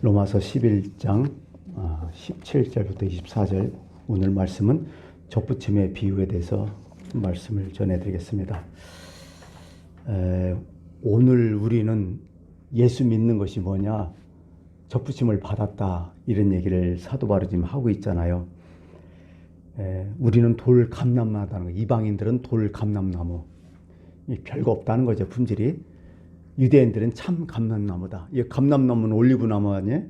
로마서 11장 17절부터 24절 오늘 말씀은 접붙임의 비유에 대해서 말씀을 전해드리겠습니다. 오늘 우리는 예수 믿는 것이 뭐냐? 접붙임을 받았다 이런 얘기를 사도 바울이 지금 하고 있잖아요. 우리는 돌 감람나무다는 거. 이방인들은 돌 감람나무. 별거 없다는 거죠, 품질이. 유대인들은 참 감람나무다. 이 감람나무는 올리브나무 아니에요?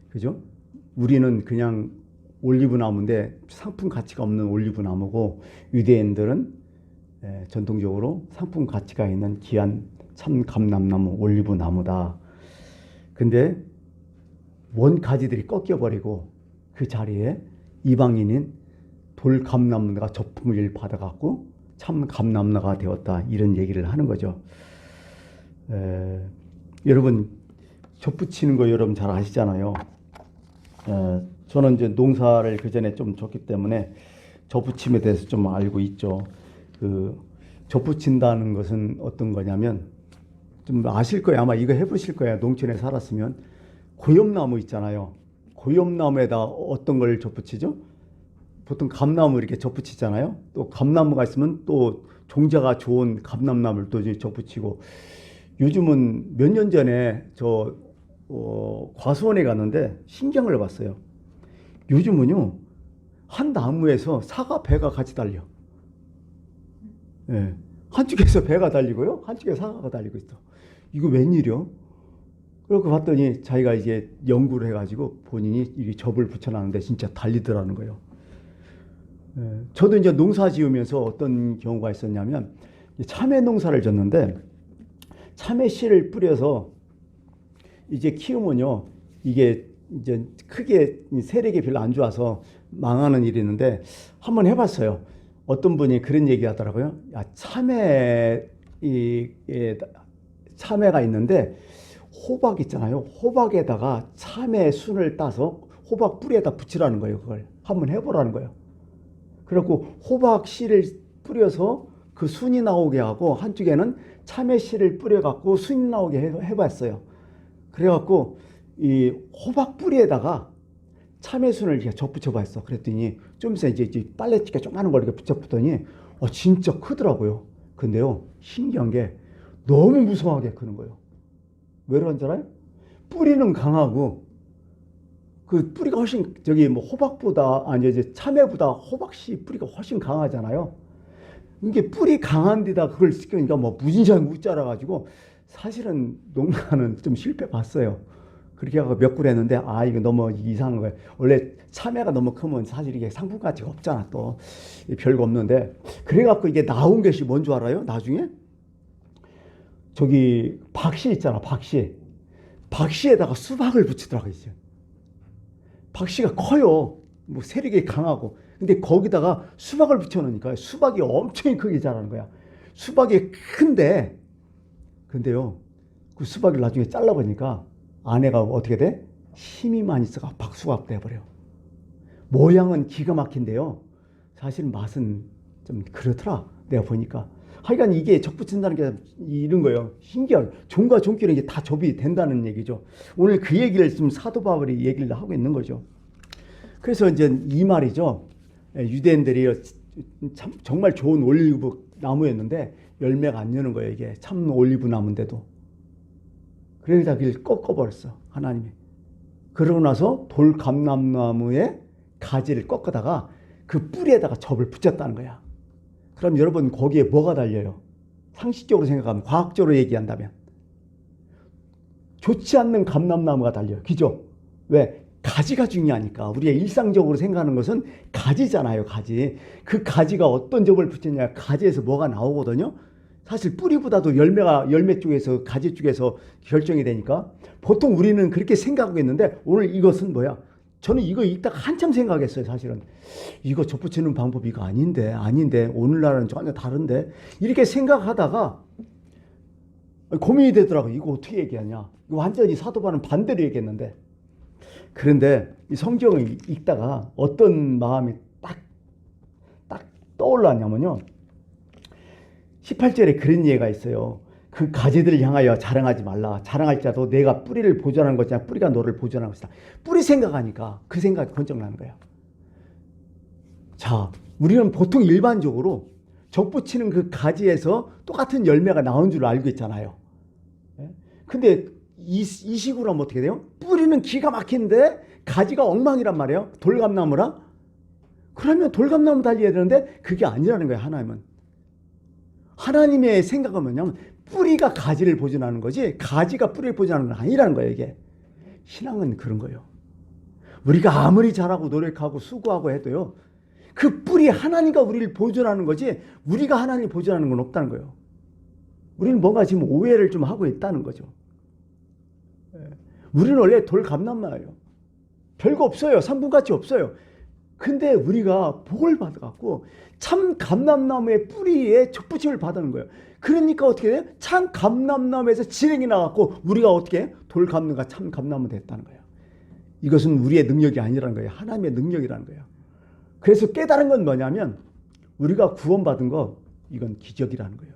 그죠? 우리는 그냥 올리브나무인데 상품 가치가 없는 올리브나무고, 유대인들은 전통적으로 상품 가치가 있는 귀한 참 감람나무, 올리브나무다. 근데 원 가지들이 꺾여버리고 그 자리에 이방인인 돌 감람나무가 접품을 받아갖고 참 감람나무가 되었다, 이런 얘기를 하는 거죠. 여러분, 접붙이는 거 여러분 잘 아시잖아요. 저는 이제 농사를 그 전에 좀 졌기 때문에 접붙임에 대해서 좀 알고 있죠. 접붙인다는 것은 어떤 거냐면, 좀 아실 거예요. 아마 이거 해보실 거예요. 농촌에 살았으면. 고엽나무 있잖아요. 고엽나무에다 어떤 걸 접붙이죠? 보통 감나무 이렇게 접붙이잖아요. 또 감나무가 있으면 또 종자가 좋은 감람나무를 또 접붙이고, 요즘은 몇 년 전에 저 과수원에 갔는데 신기한 걸 봤어요. 요즘은요, 한 나무에서 사과 배가 같이 달려. 예, 한쪽에서 배가 달리고요, 한쪽에 사과가 달리고 있어. 이거 웬일이요? 그렇게 봤더니 자기가 이제 연구를 해가지고 본인이 이 접을 붙여놨는데 진짜 달리더라는 거예요. 저도 이제 농사 지으면서 어떤 경우가 있었냐면, 참외 농사를 졌는데 참외 씨를 뿌려서 이제 키우면요, 이게 이제 크게 세력이 별로 안 좋아서 망하는 일이 있는데, 한번 해봤어요. 어떤 분이 그런 얘기 하더라고요. 야, 참외가 있는데 호박 있잖아요. 호박에다가 참외 순을 따서 호박 뿌리에다 붙이라는 거예요. 그걸 한번 해보라는 거예요. 그래갖고 호박 씨를 뿌려서 그 순이 나오게 하고, 한쪽에는 참외 씨를 뿌려갖고 순이 나오게 해봤어요. 그래갖고 이 호박 뿌리에다가 참외 순을 이렇게 접붙여봤어. 그랬더니 좀 있어 이제 빨래집게 조그마한 걸 이렇게 붙였더니 진짜 크더라고요. 근데요, 신기한 게 너무 무성하게 크는 거예요. 왜 그런지 알아요? 뿌리는 강하고, 그 뿌리가 훨씬 호박보다, 아니 이제 참외보다 호박씨 뿌리가 훨씬 강하잖아요. 이게 뿌리 강한 데다 그걸 시키니까 무진장 웃자라 가지고, 사실은 농가는 좀 실패 봤어요. 그렇게 하고 몇 그루 했는데, 이거 너무 이상한 거예요. 원래 참외가 너무 크면 사실 이게 상품 가치가 없잖아. 또 별거 없는데, 그래갖고 이게 나온 것이 뭔 줄 알아요? 나중에 박씨 있잖아. 박씨에다가 수박을 붙이더라고요. 박씨가 커요. 세력이 강하고. 근데 거기다가 수박을 붙여놓으니까 수박이 엄청 크게 자라는 거야. 수박이 큰데, 근데요, 그 수박을 나중에 잘라보니까 안에가 어떻게 돼? 힘이 많이 있어가 박수가 돼버려. 모양은 기가 막힌데요, 사실 맛은 좀 그렇더라, 내가 보니까. 하여간 이게 접붙인다는 게 이런 거예요. 신기하게 종과 종끼는 이게 다 접이 된다는 얘기죠. 오늘 그 얘기를 지금 사도 바울이 얘기를 하고 있는 거죠. 그래서 이제 이 말이죠. 유대인들이 정말 좋은 올리브 나무였는데 열매가 안 여는 거예요. 이게 참 올리브 나무인데도. 그래서 자기를 꺾어버렸어, 하나님이. 그러고 나서 돌 감람나무의 가지를 꺾어다가 그 뿌리에다가 접을 붙였다는 거야. 그럼 여러분, 거기에 뭐가 달려요? 상식적으로 생각하면, 과학적으로 얘기한다면 좋지 않는 감람나무가 달려요. 그죠? 왜? 가지가 중요하니까. 우리가 일상적으로 생각하는 것은 가지잖아요. 가지. 그 가지가 어떤 접을 붙였냐, 가지에서 뭐가 나오거든요. 사실 뿌리보다도 열매 쪽에서, 가지 쪽에서 결정이 되니까 보통 우리는 그렇게 생각하고 있는데, 오늘 이것은 뭐야? 저는 이거 읽다가 한참 생각했어요. 사실은 이거 접붙이는 방법이 이거 아닌데 오늘날은 전혀 다른데, 이렇게 생각하다가 고민이 되더라고요. 이거 어떻게 얘기하냐. 이거 완전히 사도 바울은 반대로 얘기했는데, 그런데 이 성경을 읽다가 어떤 마음이 딱 떠올랐냐면요, 18절에 그런 예가 있어요. 그 가지들을 향하여 자랑하지 말라. 자랑할 자도 내가 뿌리를 보존하는 것이 아니라 뿌리가 너를 보존하는 것이다. 뿌리 생각하니까 그 생각이 번쩍나는 거예요. 자, 우리는 보통 일반적으로 접붙이는 그 가지에서 똑같은 열매가 나온 줄 알고 있잖아요. 근데 이 식으로 하면 어떻게 돼요? 뿌리는 기가 막힌데 가지가 엉망이란 말이에요. 돌감나무라. 그러면 돌감나무 달려야 되는데 그게 아니라는 거예요. 하나님은. 하나님의 생각은 뭐냐면 뿌리가 가지를 보존하는 거지 가지가 뿌리를 보존하는 건 아니라는 거예요. 이게. 신앙은 그런 거예요. 우리가 아무리 잘하고 노력하고 수고하고 해도요. 그 뿌리 하나님과 우리를 보존하는 거지 우리가 하나님을 보존하는 건 없다는 거예요. 우리는 뭔가 지금 오해를 좀 하고 있다는 거죠. 우리는 원래 돌감나무예요. 별거 없어요. 산분같이 없어요. 근데 우리가 복을 받아갖고 참 감람나무의 뿌리에 접붙임을 받는 거예요. 그러니까 어떻게 돼요? 참 감람나무에서 진행이 나갖고 우리가 어떻게 돌감나무가 참 감나무 됐다는 거예요. 이것은 우리의 능력이 아니라는 거예요. 하나님의 능력이라는 거예요. 그래서 깨달은 건 뭐냐면 우리가 구원받은 거 이건 기적이라는 거예요.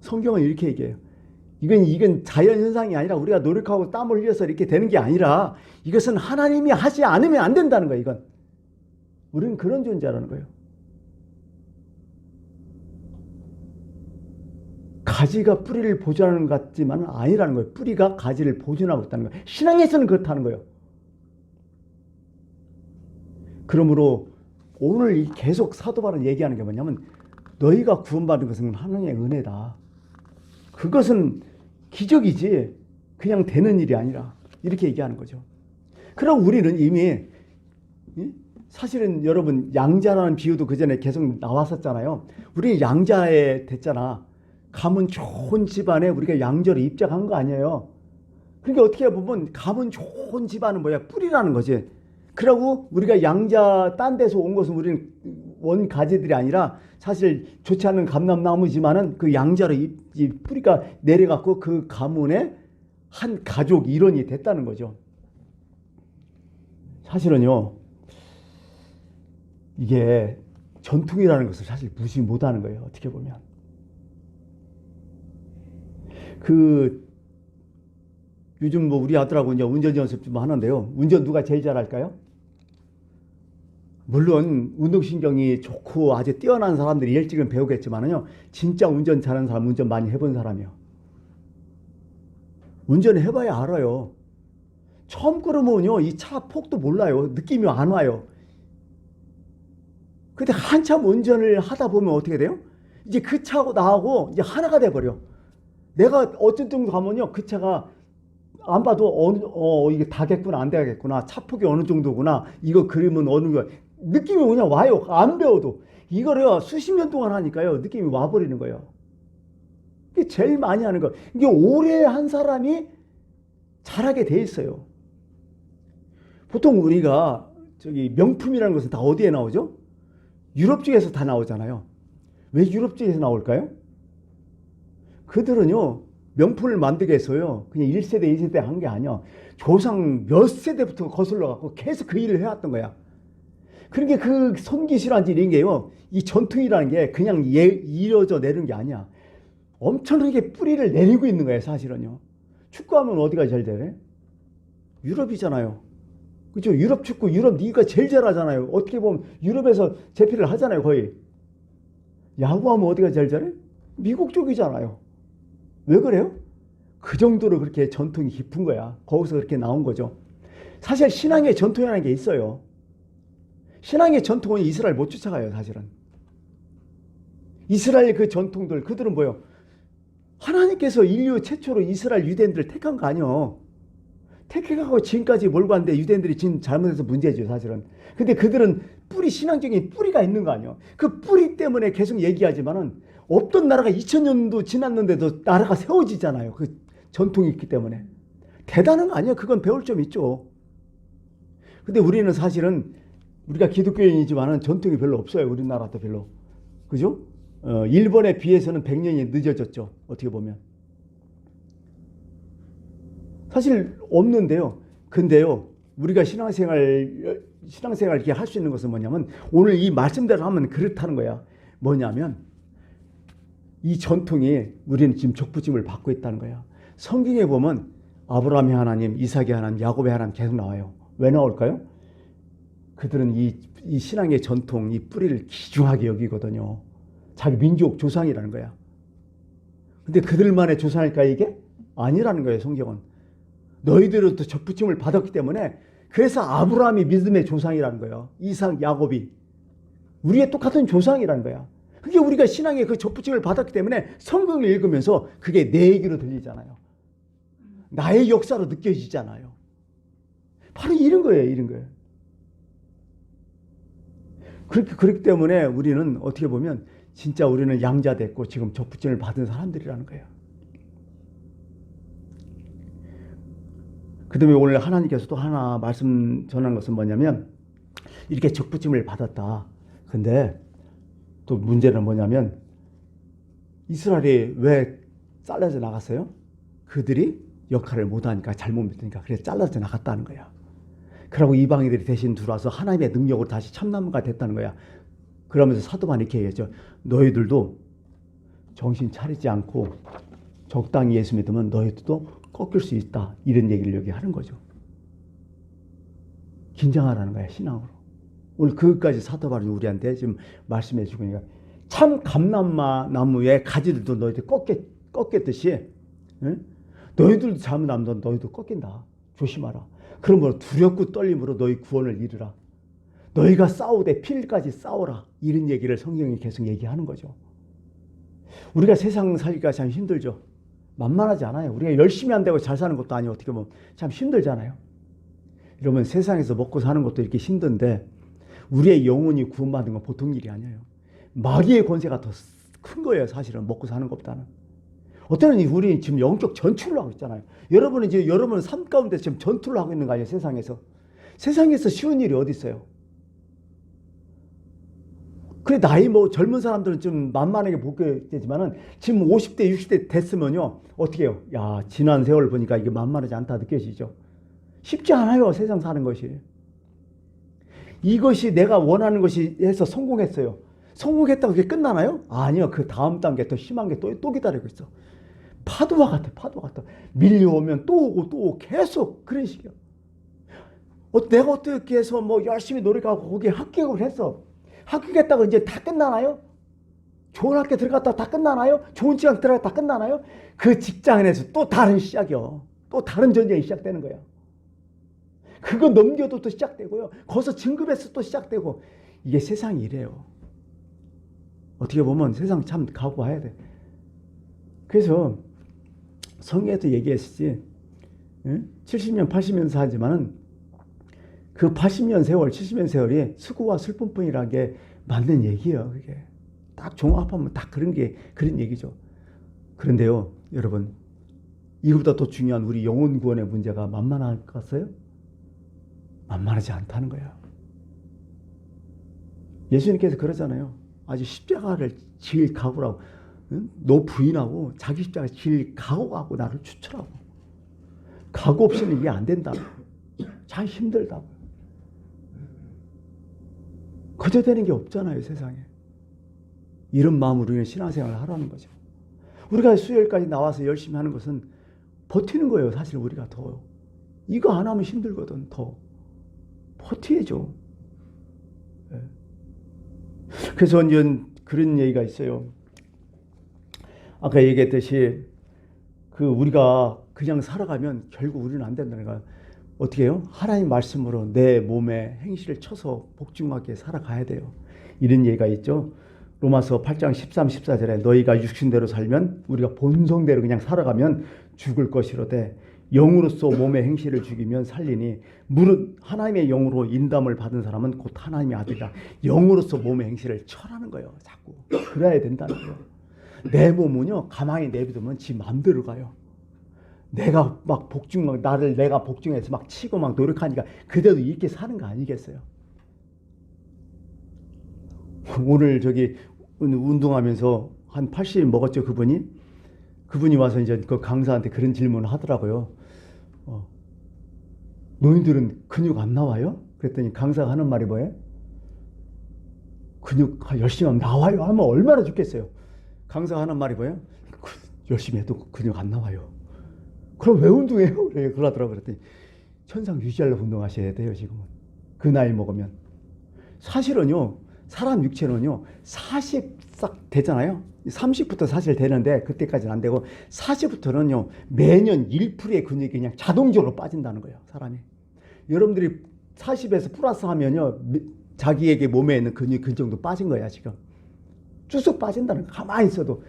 성경은 이렇게 얘기해요. 이건 자연현상이 아니라 우리가 노력하고 땀을 흘려서 이렇게 되는 게 아니라 이것은 하나님이 하지 않으면 안 된다는 거예요. 이건. 우리는 그런 존재라는 거예요. 가지가 뿌리를 보존하는 것 같지만 아니라는 거예요. 뿌리가 가지를 보존하고 있다는 거예요. 신앙에서는 그렇다는 거예요. 그러므로 오늘 계속 사도 바울은 얘기하는 게 뭐냐면 너희가 구원받은 것은 하나님의 은혜다. 그것은 기적이지 그냥 되는 일이 아니라 이렇게 얘기하는 거죠. 그럼 우리는 이미 사실은 여러분 양자라는 비유도 그 전에 계속 나왔었잖아요. 우리 양자에 됐잖아. 가문 좋은 집안에 우리가 양자로 입장한 거 아니에요. 그러니까 어떻게 보면 가문 좋은 집안은 뭐야? 뿌리라는 거지. 그러고 우리가 양자 딴 데서 온 것은 우리는 원 가지들이 아니라 사실 좋지 않은 감람나무지만은 그 양자로 이 뿌리가 내려갖고 그 가문의 한 가족 일원이 됐다는 거죠. 사실은요, 이게 전통이라는 것을 사실 무시 못하는 거예요. 어떻게 보면 요즘 뭐 우리 아들하고 이제 운전 연습 좀 하는데요. 운전 누가 제일 잘할까요? 물론 운동신경이 좋고 아주 뛰어난 사람들이 일찍은 배우겠지만요. 진짜 운전 잘하는 사람, 운전 많이 해본 사람이요. 운전해봐야 알아요. 처음 끌으면요. 이 차 폭도 몰라요. 느낌이 안 와요. 근데 한참 운전을 하다 보면 어떻게 돼요? 이제 그 차하고 나하고 이제 하나가 돼버려. 내가 어떤 정도 가면요. 그 차가 안 봐도 이게 다겠구나 안 되겠구나 차폭이 어느 정도구나 이거 그림은 어느 거 느낌이 그냥 와요. 안 배워도 이거를 수십 년 동안 하니까요 느낌이 와버리는 거예요. 이게 제일 많이 하는 거. 이게 오래 한 사람이 잘하게 돼 있어요. 보통 우리가 저기 명품이라는 것은 다 어디에 나오죠? 유럽 쪽에서 다 나오잖아요. 왜 유럽 쪽에서 나올까요? 그들은요 명품을 만들기 위해서요 그냥 1세대 2세대 한 게 아니야. 조상 몇 세대부터 거슬러 갖고 계속 그 일을 해왔던 거야. 그러니까 그 손기술한지 이런 게요 이 전통이라는 게 그냥 이어져 내리는 게 아니야. 엄청나게 뿌리를 내리고 있는 거예요. 사실은요. 축구하면 어디가 제일 잘해? 유럽이잖아요. 그죠? 유럽 축구, 유럽 리그가 제일 잘하잖아요. 어떻게 보면 유럽에서 제필을 하잖아요. 거의. 야구하면 어디가 제일 잘해? 미국 쪽이잖아요. 왜 그래요? 그 정도로 그렇게 전통이 깊은 거야. 거기서 그렇게 나온 거죠. 사실 신앙의 전통이라는 게 있어요. 신앙의 전통은 이스라엘 못 쫓아가요. 사실은. 이스라엘 그 전통들 그들은 뭐예요? 하나님께서 인류 최초로 이스라엘 유대인들을 택한 거 아니에요. 택해가고 지금까지 몰고 갔는데 유대인들이 지금 잘못해서 문제죠. 사실은. 근데 그들은 신앙적인 뿌리가 있는 거 아니에요. 그 뿌리 때문에 계속 얘기하지만은 없던 나라가 2000년도 지났는데도 나라가 세워지잖아요. 그 전통이 있기 때문에. 대단한 거 아니에요. 그건 배울 점 있죠. 근데 우리는 사실은 우리가 기독교인이지만은 전통이 별로 없어요. 우리나라도 별로. 그죠? 일본에 비해서는 100년이 늦어졌죠. 어떻게 보면. 사실 없는데요. 근데요. 우리가 신앙생활 이렇게 할 수 있는 것은 뭐냐면 오늘 이 말씀대로 하면 그렇다는 거야. 뭐냐면 이 전통이 우리는 지금 족부짐을 받고 있다는 거야. 성경에 보면 아브라함의 하나님, 이삭의 하나님, 야곱의 하나님 계속 나와요. 왜 나올까요? 그들은 이 신앙의 전통, 이 뿌리를 귀중하게 여기거든요. 자기 민족 조상이라는 거야. 근데 그들만의 조상일까 이게? 아니라는 거예요, 성경은. 너희들도 족부짐을 받았기 때문에 그래서 아브라함이 믿음의 조상이라는 거예요. 이삭, 야곱이. 우리의 똑같은 조상이라는 거야. 그게 우리가 신앙의 그 족부짐을 받았기 때문에 성경을 읽으면서 그게 내 얘기로 들리잖아요. 나의 역사로 느껴지잖아요. 바로 이런 거예요, 이런 거예요. 그렇기 때문에 우리는 어떻게 보면 진짜 우리는 양자됐고 지금 족부짐을 받은 사람들이라는 거예요. 그 다음에 오늘 하나님께서 또 하나 말씀 전한 것은 뭐냐면 이렇게 족부짐을 받았다. 근데 또 문제는 뭐냐면 이스라엘이 왜 잘라져 나갔어요? 그들이 역할을 못하니까 잘못 믿으니까 그래서 잘라져 나갔다는 거야. 그러고 이방인들이 대신 들어와서 하나님의 능력으로 다시 참나무가 됐다는 거야. 그러면서 사도 바울이 이렇게 얘기했죠. 너희들도 정신 차리지 않고 적당히 예수 믿으면 너희들도 꺾일 수 있다. 이런 얘기를 여기 하는 거죠. 긴장하라는 거야, 신앙으로. 오늘 그것까지 사도 바울이 우리한테 지금 말씀해 주고 있으니까 참 감람나무의 가지들도 너희들 꺾였듯이 응? 너희들도 잘못하면 너희도 꺾인다. 조심하라. 그러므로 두렵고 떨림으로 너희 구원을 이루라. 너희가 싸우되 필까지 싸워라. 이런 얘기를 성경이 계속 얘기하는 거죠. 우리가 세상 살기가 참 힘들죠. 만만하지 않아요. 우리가 열심히 한다고 잘 사는 것도 아니고 어떻게 보면 참 힘들잖아요. 이러면 세상에서 먹고 사는 것도 이렇게 힘든데 우리의 영혼이 구원받는 건 보통 일이 아니에요. 마귀의 권세가 더 큰 거예요. 사실은 먹고 사는 것보다는. 어때는 우리 지금 영적 전투를 하고 있잖아요. 여러분은 지금 여러분 삶 가운데 지금 전투를 하고 있는 거 아니에요. 세상에서. 세상에서 쉬운 일이 어디 있어요. 그래 나이 뭐 젊은 사람들은 좀 만만하게 보게 되지만은 지금 50대 60대 됐으면요. 어떻게 해요? 야 지난 세월 보니까 이게 만만하지 않다 느껴지죠. 쉽지 않아요. 세상 사는 것이. 이것이 내가 원하는 것이 해서 성공했어요. 성공했다고 그게 끝나나요? 아니요. 그 다음 단계 더 심한 게 또 기다리고 있어. 파도와 같아. 파도와 같아. 밀려오면 또 오고 또 오고 계속 그런 식이요. 내가 어떻게 해서 뭐 열심히 노력하고 거기에 합격을 했어. 합격했다고 이제 다 끝나나요? 좋은 학교 들어갔다 다 끝나나요? 좋은 직장 들어갔다 다 끝나나요? 그 직장에서 또 다른 시작이요. 또 다른 전쟁이 시작되는 거야. 그거 넘겨도 또 시작되고요. 거기서 진급해서 또 시작되고. 이게 세상이 이래요. 어떻게 보면 세상 참 각오해야 돼. 그래서 성경에도 얘기했지. 70년 80년 살지만은 그 80년 세월 70년 세월이 수고와 슬픔뿐이라는 게 맞는 얘기예요. 그게 딱 종합하면 딱 그런 얘기죠. 그런데요 여러분 이거보다 더 중요한 우리 영혼 구원의 문제가 만만할까요? 만만하지 않다는 거예요. 예수님께서 그러잖아요. 아주 십자가를 질 각오라고. 응? 너 부인하고 자기 십자가 질 각오하고 나를 추천하고. 각오 없이는 이게 안 된다. 참 힘들다고. 거저되는 게 없잖아요 세상에. 이런 마음으로 우리는 신앙생활을 하라는 거죠. 우리가 수요일까지 나와서 열심히 하는 것은 버티는 거예요. 사실 우리가 더. 이거 안 하면 힘들거든. 더. 버텨야죠. 네. 그래서 이제 그런 얘기가 있어요. 아까 얘기했듯이 우리가 그냥 살아가면 결국 우리는 안 된다는 거야. 어떻게 해요? 하나님 말씀으로 내 몸에 행실을 쳐서 복종하게 살아가야 돼요. 이런 얘기가 있죠. 로마서 8장 13, 14절에 너희가 육신대로 살면 우리가 본성대로 그냥 살아가면 죽을 것이로되 영으로서 몸의 행실을 죽이면 살리니 무릇 하나님의 영으로 인담을 받은 사람은 곧 하나님의 아들이라. 영으로서 몸의 행실을 쳐라는 거예요. 자꾸. 그래야 된다는 거예요. 내 몸은요 가만히 내비두면 지 마음대로 가요. 내가 막 나를 내가 복종해서 막 치고 막 노력하니까 그대로 이렇게 사는 거 아니겠어요? 오늘 저기 운동하면서 한 80 먹었죠 그분이 와서 이제 그 강사한테 그런 질문을 하더라고요. 너희들은 근육 안 나와요? 그랬더니 강사가 하는 말이 뭐예요? 근육 열심히 하면 나와요 하면 얼마나 좋겠어요. 강사가 하는 말이 뭐예요? 열심히 해도 근육 안 나와요. 그럼 왜 운동해요? 그래, 그러더라고. 그랬더니 현상 유지하려고 운동하셔야 돼요, 지금은. 그 나이 먹으면. 사실은요, 사람 육체는요, 40 싹 되잖아요. 30부터 사실 되는데, 그때까지는 안 되고, 40부터는요, 매년 1%의 근육이 그냥 자동적으로 빠진다는 거예요, 사람이. 여러분들이 40에서 플러스 하면요, 자기에게 몸에 있는 근육이 그 정도 빠진 거야, 지금. 쭉 빠진다는 거, 가만히 있어도.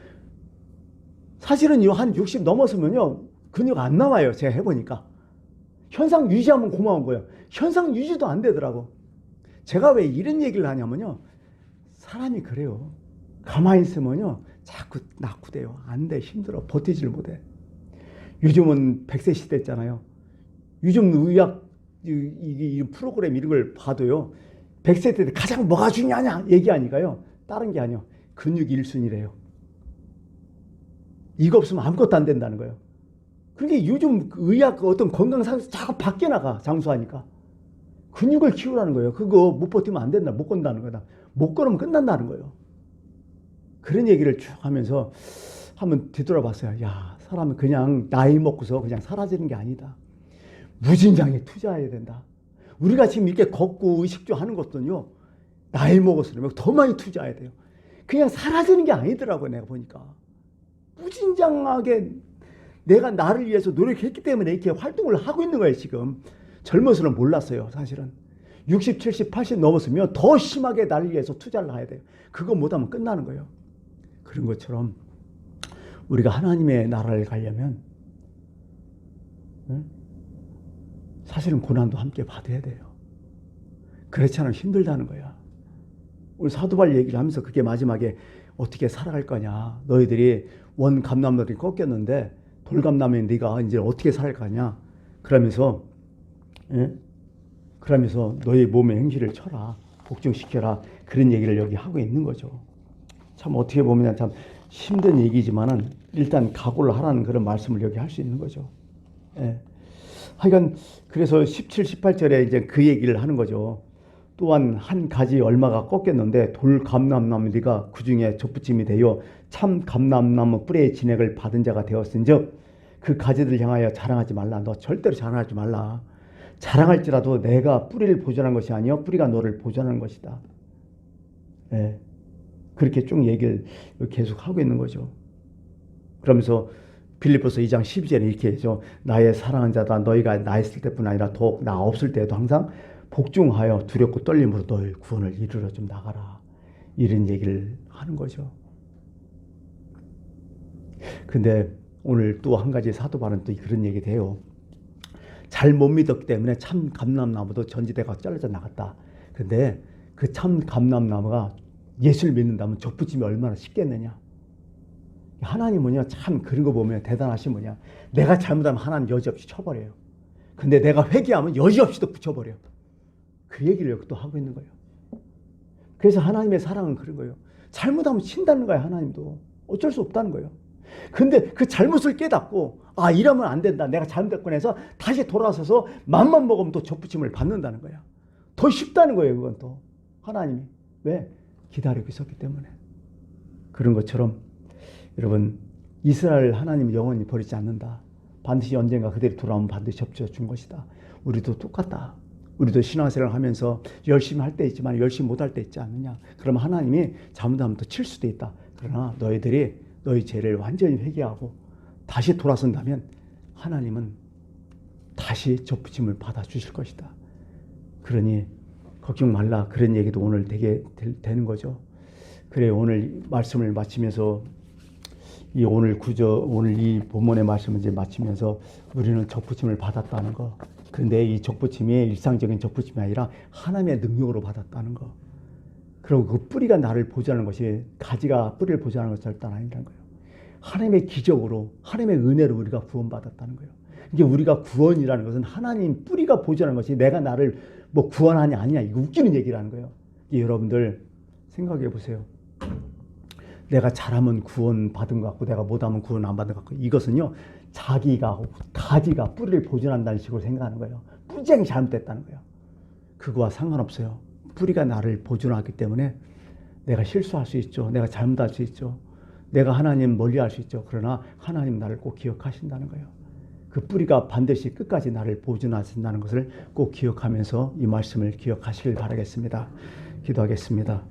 사실은요, 한 60 넘어서면요, 근육 안 나와요, 제가 해보니까. 현상 유지하면 고마운 거예요. 현상 유지도 안 되더라고. 제가 왜 이런 얘기를 하냐면요, 사람이 그래요. 가만히 있으면요, 자꾸 낙후돼요. 안 돼, 힘들어, 버티질 못해. 요즘은 100세 시대잖아요. 요즘 의학 이 프로그램 이런 걸 봐도요, 100세 때 가장 뭐가 중요하냐 얘기하니까요, 다른 게 아니에요. 근육이 1순위래요. 이거 없으면 아무것도 안 된다는 거예요. 그러니까 요즘 의학 어떤 건강상에서 자꾸 밖에 나가, 장수하니까. 근육을 키우라는 거예요. 그거 못 버티면 안 된다, 못 건다는 거다. 못 걸으면 끝난다는 거예요. 그런 얘기를 쭉 하면서 한번 뒤돌아봤어요. 야, 사람은 그냥 나이 먹고서 그냥 사라지는 게 아니다. 무진장에 투자해야 된다. 우리가 지금 이렇게 걷고 의식주 하는 것도요, 나이 먹었으면 더 많이 투자해야 돼요. 그냥 사라지는 게 아니더라고요, 내가 보니까. 무진장하게 내가 나를 위해서 노력했기 때문에 이렇게 활동을 하고 있는 거예요, 지금. 젊어서는 몰랐어요, 사실은. 60, 70, 80 넘었으면 더 심하게 나를 위해서 투자를 해야 돼요. 그거 못하면 끝나는 거예요. 그런 것처럼 우리가 하나님의 나라를 가려면 사실은 고난도 함께 받아야 돼요. 그렇지 않으면 힘들다는 거야. 우리 사도바울 얘기를 하면서 그게 마지막에 어떻게 살아갈 거냐. 너희들이 원 감람들이 꺾였는데 돌감람인 네가 이제 어떻게 살아갈 거냐. 그러면서 너희 몸의 행실을 쳐라. 복종시켜라. 그런 얘기를 여기 하고 있는 거죠. 참 어떻게 보면 참 힘든 얘기지만은 일단 각오를 하라는 그런 말씀을 여기 할 수 있는 거죠. 예. 하여간 그래서 17, 18절에 이제 그 얘기를 하는 거죠. 또한 한 가지 얼마가 꺾였는데 돌 감람나무 네가 그 중에 접붙임이 되어 참 감람나무 뿌리의 진액을 받은 자가 되었은즉 그 가지들을 향하여 자랑하지 말라. 너 절대로 자랑하지 말라. 자랑할지라도 내가 뿌리를 보존한 것이 아니요 뿌리가 너를 보존하는 것이다. 예. 그렇게 쭉 얘기를 계속 하고 있는 거죠. 그러면서 빌립보서 2장 12절에 이렇게 해서 나의 사랑하는 자다. 너희가 나 있을 때뿐 아니라 더욱 나 없을 때도 항상 복종하여 두렵고 떨림으로 너희 구원을 이루러 좀 나가라. 이런 얘기를 하는 거죠. 근데 오늘 또 한 가지 사도바울은 또 그런 얘기도 해요. 잘 못 믿었기 때문에 참 감람나무도 전지대가 잘라져 나갔다. 근데 그 참 감람나무가 예수를 믿는다면 접붙임이 얼마나 쉽겠느냐. 하나님은요, 참 그런 거 보면 대단하신 분이야. 내가 잘못하면 하나님 여지없이 쳐버려요. 근데 내가 회개하면 여지없이도 붙여버려. 그 얘기를 여기 또 하고 있는 거예요. 그래서 하나님의 사랑은 그런 거예요. 잘못하면 친다는 거예요, 하나님도. 어쩔 수 없다는 거예요. 근데 그 잘못을 깨닫고, 아, 이러면 안 된다. 내가 잘못했구나 해서 다시 돌아서서 맘만 먹으면 또 접붙임을 받는다는 거야. 더 쉽다는 거예요, 그건 또. 하나님이. 왜? 기다리고 있었기 때문에. 그런 것처럼 여러분, 이스라엘 하나님은 영원히 버리지 않는다. 반드시 언젠가 그들이 돌아오면 반드시 접쳐준 것이다. 우리도 똑같다. 우리도 신앙생활을 하면서 열심히 할 때 있지만 열심히 못할 때 있지 않느냐. 그러면 하나님이 잘못하면 또 칠 수도 있다. 그러나 너희들이 너희 죄를 완전히 회개하고 다시 돌아선다면 하나님은 다시 접붙임을 받아주실 것이다. 그러니 걱정 말라. 그런 얘기도 오늘 되게 되는 거죠. 그래, 오늘 말씀을 마치면서 이 오늘 이 본문의 말씀을 이제 마치면서 우리는 접붙임을 받았다는 거. 그런데 이 접붙임이 일상적인 접붙임이 아니라 하나님의 능력으로 받았다는 거. 그리고 그 뿌리가 나를 보존하는 것이, 가지가 뿌리를 보존하는 것이 절대 아니라는 거예요. 하나님의 기적으로, 하나님의 은혜로 우리가 구원받았다는 거예요. 이게 우리가 구원이라는 것은 하나님 뿌리가 보존하는 것이, 내가 나를 뭐 구원하냐 아니냐, 이거 웃기는 얘기라는 거예요. 여러분들 생각해 보세요. 내가 잘하면 구원 받은 것 같고 내가 못하면 구원 안 받은 것 같고, 이것은요, 자기가 가지가 뿌리를 보존한다는 식으로 생각하는 거예요. 뿌리장이 잘못됐다는 거예요. 그거와 상관없어요. 뿌리가 나를 보존하기 때문에 내가 실수할 수 있죠. 내가 잘못할 수 있죠. 내가 하나님 멀리할 수 있죠. 그러나 하나님 나를 꼭 기억하신다는 거예요. 그 뿌리가 반드시 끝까지 나를 보존하신다는 것을 꼭 기억하면서 이 말씀을 기억하시길 바라겠습니다. 기도하겠습니다.